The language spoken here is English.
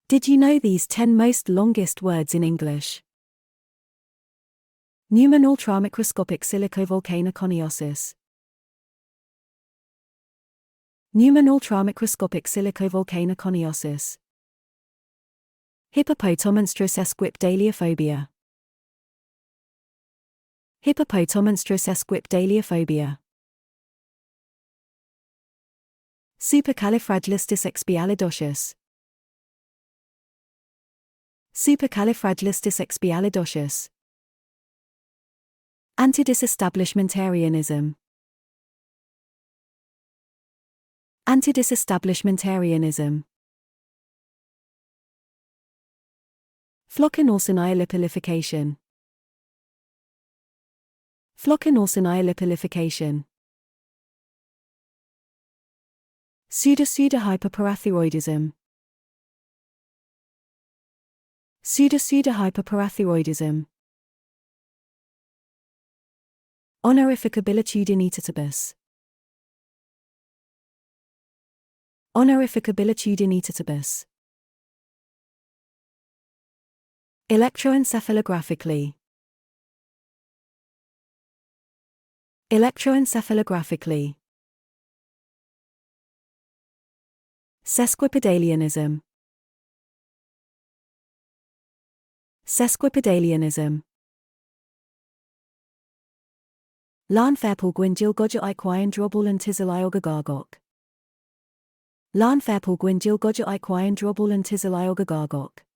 Did you know these 10 most longest words in English? Newman ultramicroscopic silicovolcano coniosis. Newman ultramicroscopic silicovolcano coniosis. Hippopotomonstrous esquipedaliophobia. Hippopotomonstrous esquipedaliophobia. Supercalifragilisticexpialidocious. Supercalifragilisticexpialidocious. Anti-disestablishmentarianism. Anti-disestablishmentarianism. Flocconolsonia-lipilification. Flocconolsonia-lipilification. Pseudohyperparathyroidism. Pseudohyperparathyroidism. Honorificabilitudinitatis. Honorificabilitudinitatis. Electroencephalographically. Electroencephalographically. Sesquipedalianism. Sesquipedalianism. Lánfearpolguindilgoja iquian drobulan tisaliogagargok. Lánfearpolguindilgoja iquian drobulan tisaliogagargok.